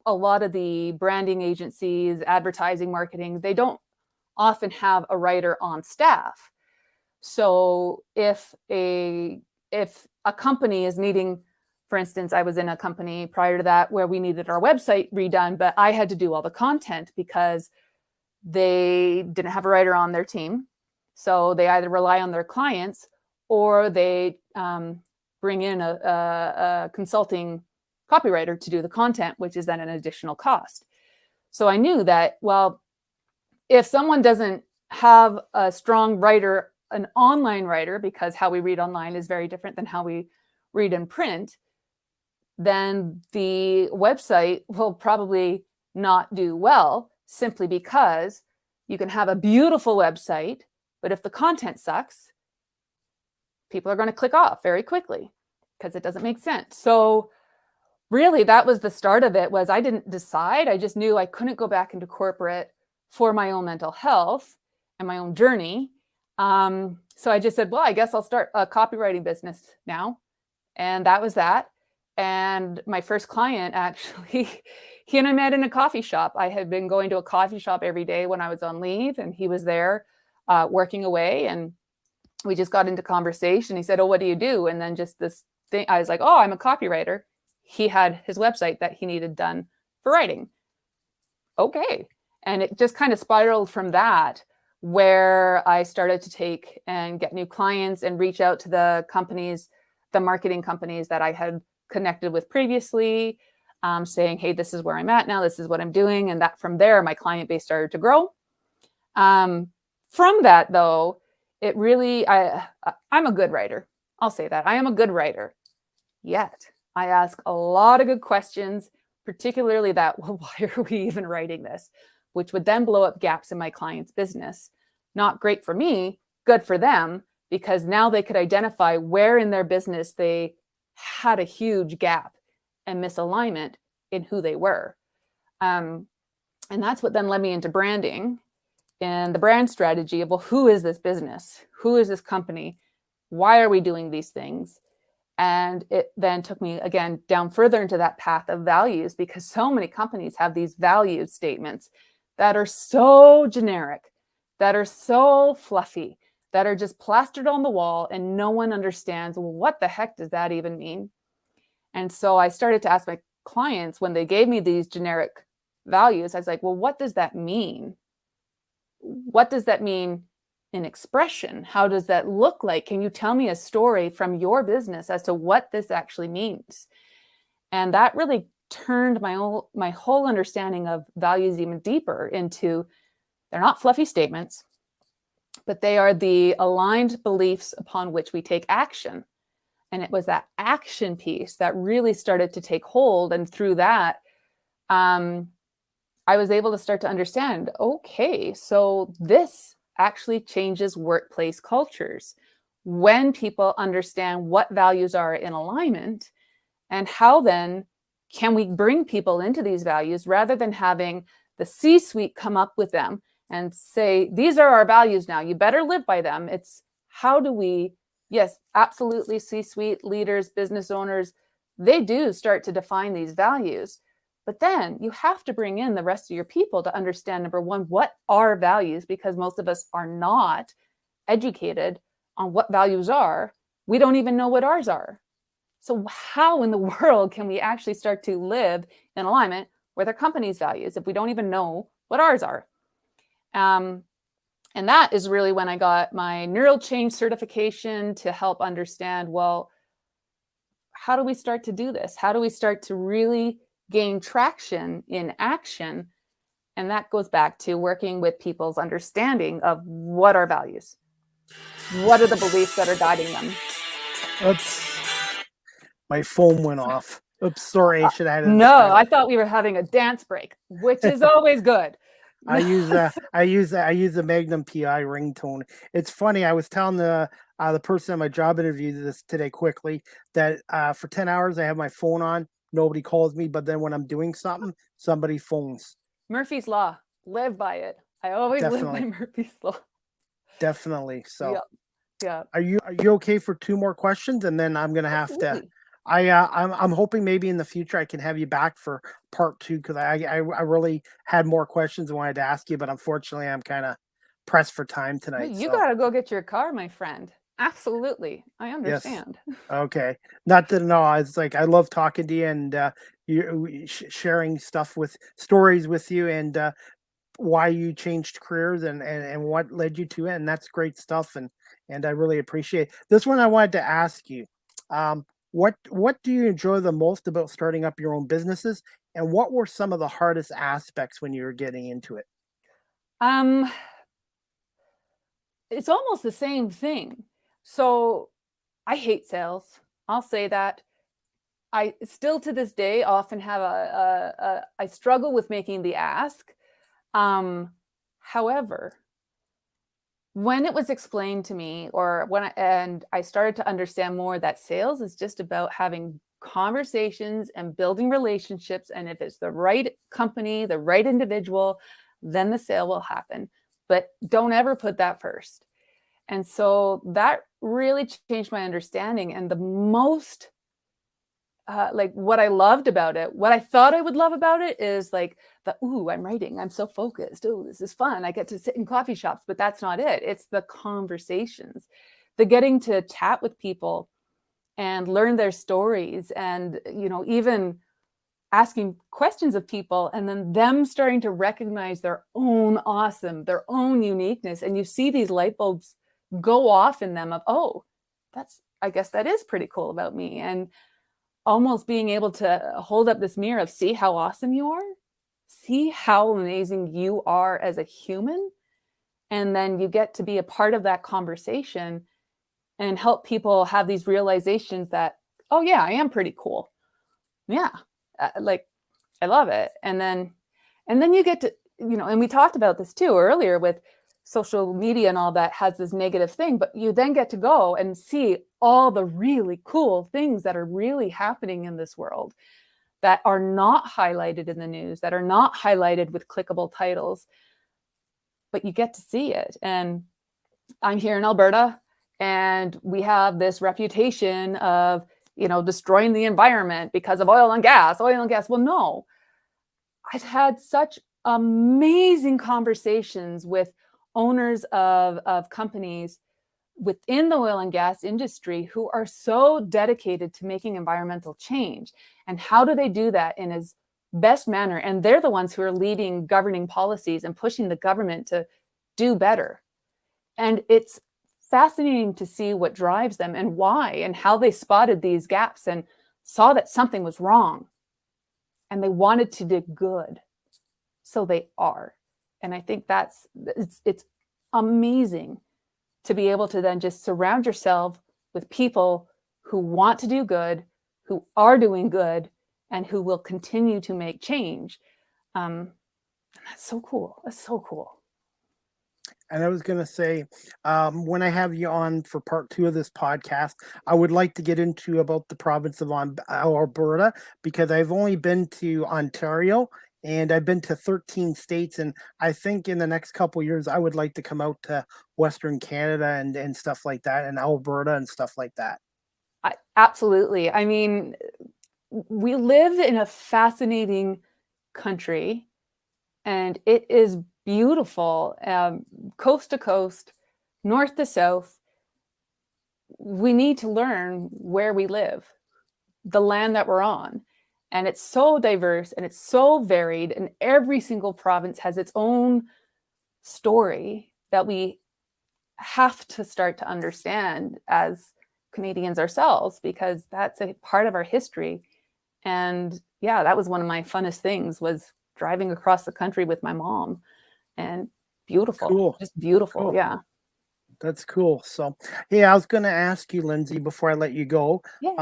a lot of the branding agencies, advertising, marketing, they don't often have a writer on staff. So if a company is needing, for instance, I was in a company prior to that where we needed our website redone, but I had to do all the content because they didn't have a writer on their team. So they either rely on their clients or they bring in a consulting copywriter to do the content, which is then an additional cost. So I knew that, well, if someone doesn't have a strong writer, an online writer, because how we read online is very different than how we read in print, then the website will probably not do well, simply because you can have a beautiful website, but if the content sucks, people are going to click off very quickly because it doesn't make sense. So really, that was the start of it. Was I didn't decide. I just knew I couldn't go back into corporate for my own mental health and my own journey. So I just said, well, I guess I'll start a copywriting business now. And that was that. And my first client, actually, he and I met in a coffee shop. I had been going to a coffee shop every day when I was on leave, and he was there working away. And we just got into conversation. He said, oh, what do you do? And then just this thing, I was like, oh, I'm a copywriter. He had his website that he needed done for writing. Okay. And it just kind of spiraled from that, where I started to take and get new clients and reach out to the companies, the marketing companies that I had connected with previously, saying, hey, this is where I'm at now. This is what I'm doing. And that from there, my client base started to grow. From that, though, it really, I'm a good writer. I'll say that. I am a good writer. Yet I ask a lot of good questions, particularly that, well, why are we even writing this? Which would then blow up gaps in my client's business. Not great for me, good for them, because now they could identify where in their business they had a huge gap and misalignment in who they were. And that's what then led me into branding and the brand strategy of, well, who is this business? Who is this company? Why are we doing these things? And it then took me, again, down further into that path of values, because so many companies have these value statements that are so generic, that are so fluffy, that are just plastered on the wall, and no one understands, well, what the heck does that even mean? And so I started to ask my clients, when they gave me these generic values, I was like, well, what does that mean? What does that mean in expression? How does that look like? Can you tell me a story from your business as to what this actually means? And that really turned my whole understanding of values even deeper into, they're not fluffy statements, but they are the aligned beliefs upon which we take action. And it was that action piece that really started to take hold. And through that, I was able to start to understand, okay, so this actually changes workplace cultures when people understand what values are in alignment, and how then can we bring people into these values rather than having the C-suite come up with them and say, these are our values now, you better live by them. It's how do we, yes, absolutely, C-suite leaders, business owners, they do start to define these values. But then you have to bring in the rest of your people to understand, number one, what are values? Because most of us are not educated on what values are. We don't even know what ours are. So how in the world can we actually start to live in alignment with our company's values if we don't even know what ours are? And that is really when I got my neural change certification to help understand, well, how do we start to do this? How do we start to really gain traction in action? And that goes back to working with people's understanding of what are values. What are the beliefs that are guiding them? Oops. My phone went off. Oops, sorry. I should have had it. No, I thought we were having a dance break, which is always good. I use a Magnum PI ringtone. It's funny. I was telling the person at my job interview this today quickly that for 10 hours I have my phone on. Nobody calls me, but then when I'm doing something, somebody phones. Murphy's Law. Live by it. I always live by Murphy's Law. Definitely. So yeah. Are you okay for two more questions? And then I'm gonna have to I'm hoping maybe in the future I can have you back for part 2 because I really had more questions I wanted to ask you, but unfortunately I'm kind of pressed for time No, tonight. you So got to go get your car, my friend. Absolutely. I yes, understand. okay. Not that no, it's like I love talking to you and you sharing stuff with stories with you and why you changed careers and what led you to it, and that's great stuff, and I really appreciate this one. I wanted to ask you, what do you enjoy the most about starting up your own businesses, and what were some of the hardest aspects when you were getting into it? Um, it's almost the same thing. So I hate sales. I'll say that. I still to this day often have I struggle with making the ask. Um, However, when it was explained to me or and I started to understand more that sales is just about having conversations and building relationships, and if it's the right company, the right individual, then the sale will happen. But don't ever put that first. And so that really changed my understanding. And the most like what I loved about it, what I thought I would love about it is like ooh, I'm writing, I'm so focused. Oh, this is fun. I get to sit in coffee shops, but that's not it. It's the conversations, the getting to chat with people and learn their stories and, even asking questions of people and then them starting to recognize their own awesome, their own uniqueness. And you see these light bulbs go off in them of, oh, I guess that is pretty cool about me. And almost being able to hold up this mirror of see how awesome you are, see how amazing you are as a human. And then you get to be a part of that conversation and help people have these realizations that, oh yeah, I am pretty cool. Yeah. Like I love it. And then you get to, and we talked about this too earlier with social media and all that has this negative thing, but you then get to go and see all the really cool things that are really happening in this world that are not highlighted in the news, that are not highlighted with clickable titles, but you get to see it. And I'm here in Alberta, and we have this reputation of, destroying the environment because of oil and gas. Well, no, I've had such amazing conversations with owners of companies within the oil and gas industry who are so dedicated to making environmental change. And how do they do that in as best manner? And they're the ones who are leading governing policies and pushing the government to do better. And it's fascinating to see what drives them and why and how they spotted these gaps and saw that something was wrong. And they wanted to do good. So they are. And I think it's amazing to be able to then just surround yourself with people who want to do good, who are doing good, and who will continue to make change. And that's so cool. That's so cool. And I was going to say, when I have you on for part 2 of this podcast, I would like to get into about the province of Alberta, because I've only been to Ontario and I've been to 13 states. And I think in the next couple of years, I would like to come out to Western Canada and stuff like that, and Alberta and stuff like that. Absolutely. I mean, we live in a fascinating country, and it is beautiful, coast to coast, north to south. We need to learn where we live, the land that we're on. And it's so diverse and it's so varied, and every single province has its own story that we have to start to understand as Canadians ourselves, because that's a part of our history. And yeah, that was one of my funnest things, was driving across the country with my mom. And beautiful, Cool. just beautiful. Cool. Yeah. That's cool. So, hey, I was going to ask you, Lindsay, before I let you go, Yay.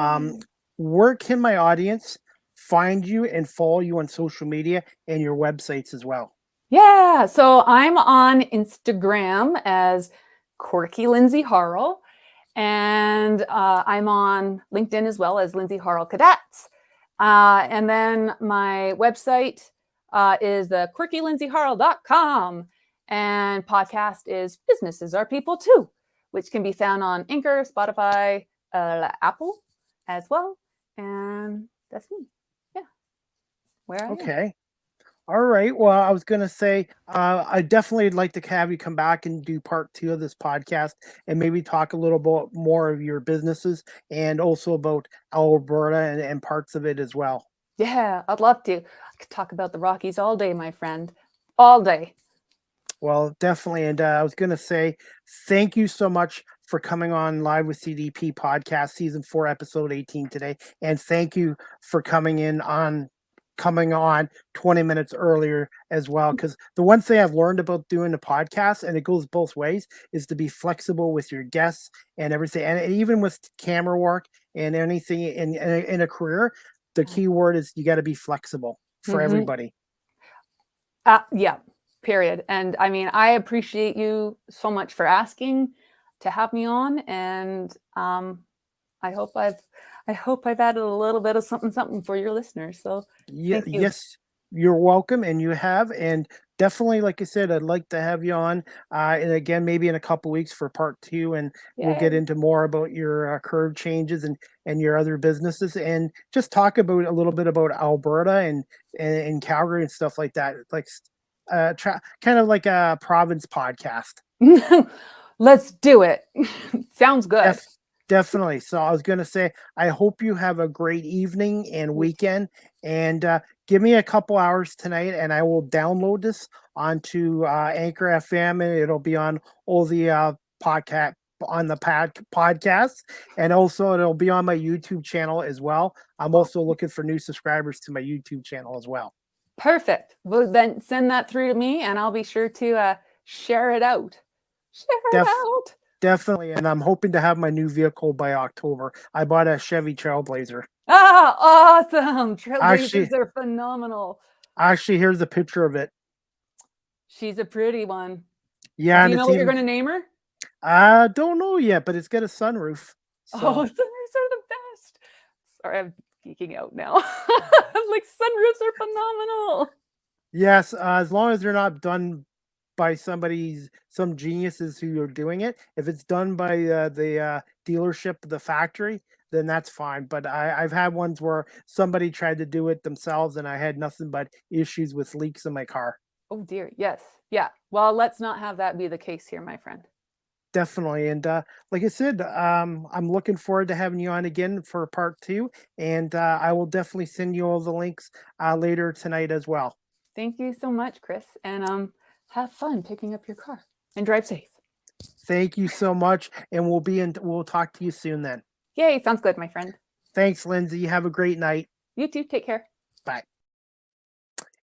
where can my audience find you and follow you on social media and your websites as well? Yeah. So I'm on Instagram as Quirky Lindsay Harle, and I'm on LinkedIn as well as Lindsay Harle-Kadatz. And then my website is the quirkylindsayharle.com. And podcast is Businesses Are People Too, which can be found on Anchor, Spotify, Apple as well. and that's me. Yeah, where I am. Okay. All right. Well, I was going to say, I definitely would like to have you come back and do part 2 of this podcast and maybe talk a little bit more of your businesses and also about Alberta and parts of it as well. Yeah, I'd love to. I could talk about the Rockies all day, my friend. All day. Well, definitely. And I was going to say, thank you so much for coming on Live with CDP podcast, season 4, episode 18 today. And thank you for coming on 20 minutes earlier as well. Because the one thing I've learned about doing the podcast, and it goes both ways, is to be flexible with your guests and everything. And even with camera work and anything in a career, the key word is you got to be flexible for everybody. Yeah, period. And I mean, I appreciate you so much for asking to have me on, and I hope I've added a little bit of something for your listeners. So Yeah, thank you. yes, you're welcome, and you have, and definitely, like I said, I'd like to have you on, and again, maybe in a couple weeks for part 2, and we'll get Yay. into more about your curve changes and your other businesses, and just talk about a little bit about Alberta and Calgary and stuff like that, like kind of like a province podcast. Let's do it. Sounds good. Definitely. So I was going to say, I hope you have a great evening and weekend. And give me a couple hours tonight, and I will download this onto Anchor FM, and it'll be on all the podcast, and also it'll be on my YouTube channel as well. I'm also looking for new subscribers to my YouTube channel as well. Perfect. Well, then send that through to me, and I'll be sure to share it out. Share it out. Definitely, and I'm hoping to have my new vehicle by October. I bought a Chevy Trailblazer. Ah, awesome. Trailblazers are phenomenal. Actually, here's a picture of it. She's a pretty one. Yeah. Do you know what you're going to name her? I don't know yet, but it's got a sunroof. So. Oh, sunroofs are the best. Sorry, I'm geeking out now. Like, sunroofs are phenomenal. Yes, as long as they're not done by some geniuses who are doing it. If it's done by the dealership, the factory, then that's fine. But I've had ones where somebody tried to do it themselves, and I had nothing but issues with leaks in my car. Oh dear, yes, yeah. Well, let's not have that be the case here, my friend. Definitely, and like I said, I'm looking forward to having you on again for part 2, and I will definitely send you all the links later tonight as well. Thank you so much, Chris, and have fun picking up your car and drive safe. Thank you so much, and we'll talk to you soon then. Yay, sounds good, my friend. Thanks, Lindsay. Have a great night. You too. Take care. Bye.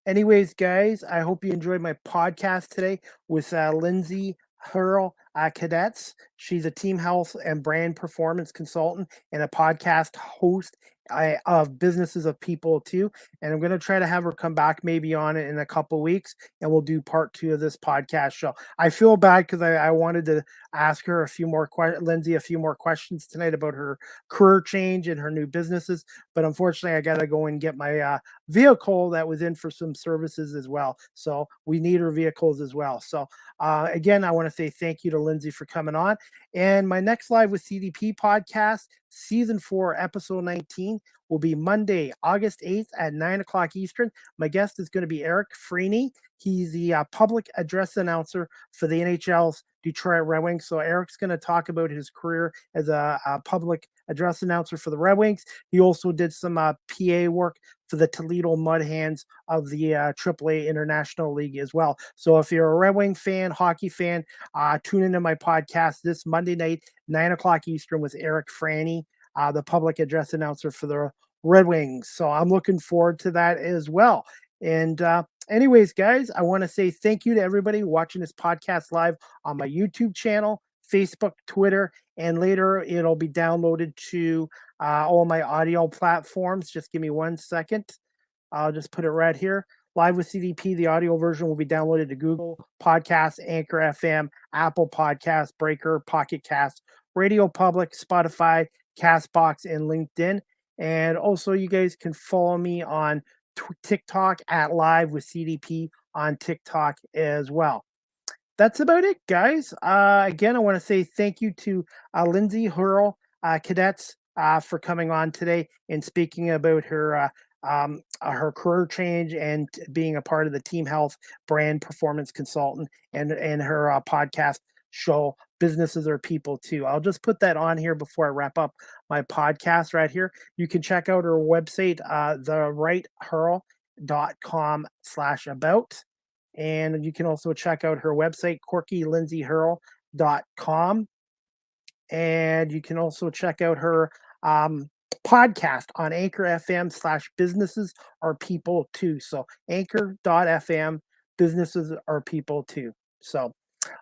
Anyways, guys, I hope you enjoyed my podcast today with Lindsay Harle-Kadatz. She's a team health and brand performance consultant and a podcast host of businesses of people too. And I'm going to try to have her come back maybe on it in a couple weeks, and we'll do part 2 of this podcast show. I feel bad because I wanted to ask her Lindsay a few more questions tonight about her career change and her new businesses, but unfortunately I got to go and get my vehicle that was in for some services as well. So we need her vehicles as well. So again, I want to say thank you to Lindsay for coming on. And my next Live with CDP podcast, season 4, episode 19, will be Monday, August 8th at 9 o'clock Eastern. My guest is going to be Eric Freeney. He's the public address announcer for the NHL's Detroit Red Wings. So Eric's going to talk about his career as a public address announcer for the Red Wings. He also did some PA work for the Toledo Mud Hands of the AAA International League as well. So if you're a Red Wing fan, hockey fan, tune into my podcast this Monday night, 9 o'clock Eastern, with Eric Freeney, the public address announcer for the Red Wings. So I'm looking forward to that as well. And anyways, guys, I want to say thank you to everybody watching this podcast live on my YouTube channel, Facebook, Twitter, and later it'll be downloaded to all my audio platforms. Just give me 1 second. I'll just put it right here. Live with CDP, the audio version will be downloaded to Google Podcasts, Anchor FM, Apple Podcasts, Breaker, Pocket Cast, Radio Public, Spotify, Castbox, and LinkedIn. And also, you guys can follow me on TikTok at Live with CDP on TikTok as well. That's about it, guys. Again, I want to say thank you to Lindsay Harle-Kadatz for coming on today and speaking about her career change and being a part of the Team Health brand performance consultant and her podcast show Businesses Are People Too. I'll just put that on here before I wrap up my podcast right here. You can check out her website, therightharle.com/about. And you can also check out her website, quirkylindsayharle.com. And you can also check out her podcast on Anchor FM/Businesses Are People Too. So Anchor.fm, Businesses Are People Too. So,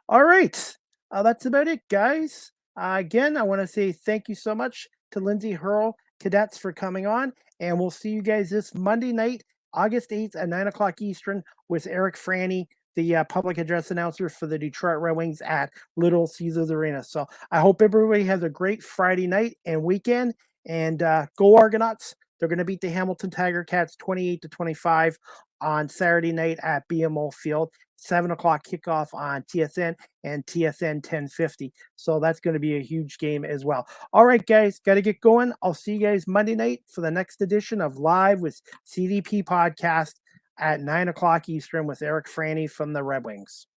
all right. That's about it, guys. Again, I want to say thank you so much to Lindsay Harle-Kadatz for coming on. And we'll see you guys this Monday night, August 8th at 9 o'clock Eastern with Eric Franny, the public address announcer for the Detroit Red Wings at Little Caesars Arena. So I hope everybody has a great Friday night and weekend. And go Argonauts. They're going to beat the Hamilton Tiger Cats 28-25 on Saturday night at BMO Field. 7 o'clock kickoff on TSN and TSN 1050. So that's going to be a huge game as well. All right, guys, got to get going. I'll see you guys Monday night for the next edition of Live with CDP podcast at 9 o'clock Eastern with Eric Franny from the Red Wings.